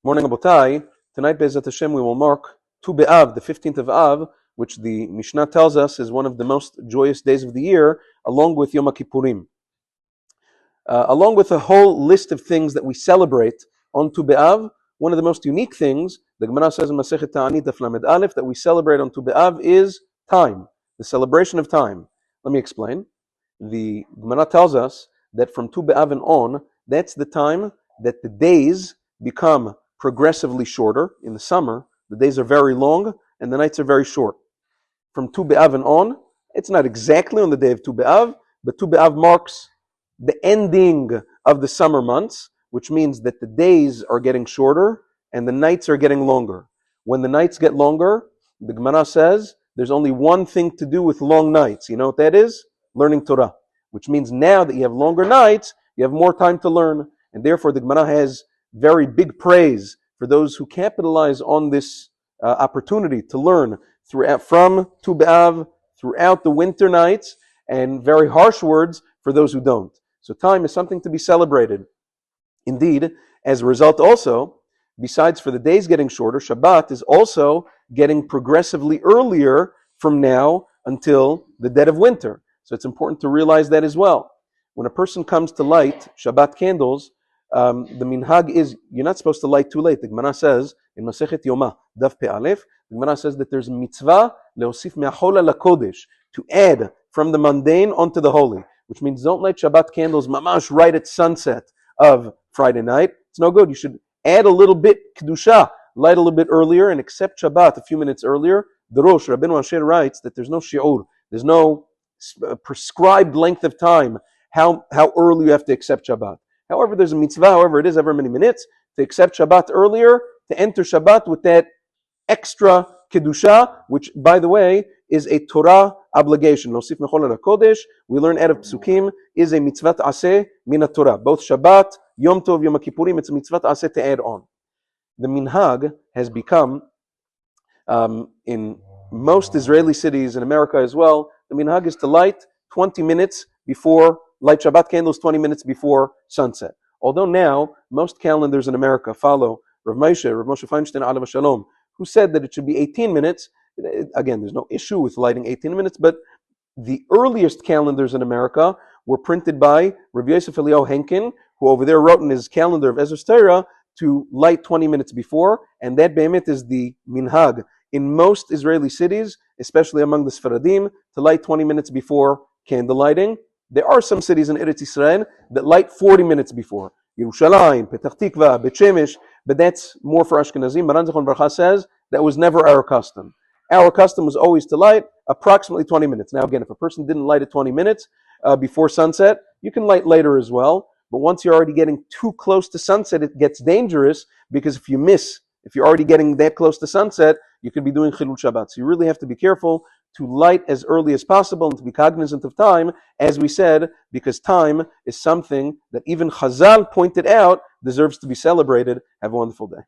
Morning, Abotai. Tonight, Be'ezat Hashem, we will mark Tu B'Av, the 15th of Av, which the Mishnah tells us is one of the most joyous days of the year, along with Yom Kippurim. Along with a whole list of things that we celebrate on Tu B'Av, one of the most unique things, the Gemara says in Masechet Ta'anit Daf Lamed Aleph, that we celebrate on Tu B'Av is time, the celebration of time. Let me explain. The Gemara tells us that from Tu B'Av and on, that's the time that the days become progressively shorter. In the summer, the days are very long and the nights are very short. From Tu B'Av and on, it's not exactly on the day of Tu B'Av, but Tu B'Av marks the ending of the summer months, which means that the days are getting shorter and the nights are getting longer. When the nights get longer, the Gemara says there's only one thing to do with long nights. You know what that is? Learning Torah. Which means now that you have longer nights, you have more time to learn. And therefore the Gemara has very big praise for those who capitalize on this opportunity to learn from Tu B'Av throughout the winter nights, and very harsh words for those who don't. So time is something to be celebrated. Indeed, as a result also, besides for the days getting shorter, Shabbat is also getting progressively earlier from now until the dead of winter. So it's important to realize that as well. When a person comes to light Shabbat candles, the minhag is you're not supposed to light too late. The Gemara says in Masechet Yoma Daf Pe Aleph, the Gemara says that there's a mitzvah leosif me'achola lakodesh, to add from the mundane onto the holy, which means don't light Shabbat candles mamash right at sunset of Friday night. It's no good. You should add a little bit kedusha, light a little bit earlier, and accept Shabbat a few minutes earlier. The Rosh Rabbeinu Asher writes that there's no shi'ur, there's no prescribed length of time how early you have to accept Shabbat. However, there's a mitzvah, however it is, ever many minutes, to accept Shabbat earlier, to enter Shabbat with that extra kedusha, which, by the way, is a Torah obligation. Nosif mechol kodesh, we learn out of Psukim, is a mitzvah aseh min Torah. Both Shabbat, Yom Tov, Yom Kippurim, it's a mitzvah aseh to add on. The minhag has become, in most Israeli cities, in America as well, the minhag is to light 20 minutes before light Shabbat candles 20 minutes before sunset. Although now, most calendars in America follow Rav Moshe Feinstein Alav Shalom, who said that it should be 18 minutes. Again, there's no issue with lighting 18 minutes, but the earliest calendars in America were printed by Rav Yosef Eliyahu Henkin, who over there wrote in his calendar of Ezra's Torah to light 20 minutes before, and that be'emet is the minhag in most Israeli cities, especially among the Sfaradim, to light 20 minutes before candle lighting. There are some cities in Eretz Yisrael that light 40 minutes before. Yerushalayim, Petach Tikva, Bet Shemesh, but that's more for Ashkenazim. Maran Zichron Bracha says that was never our custom. Our custom was always to light approximately 20 minutes. Now again, if a person didn't light at 20 minutes before sunset, you can light later as well. But once you're already getting too close to sunset, it gets dangerous, because if you're already getting that close to sunset, you could be doing Chilul Shabbat. So you really have to be careful to light as early as possible and to be cognizant of time, as we said, because time is something that even Chazal pointed out deserves to be celebrated. Have a wonderful day.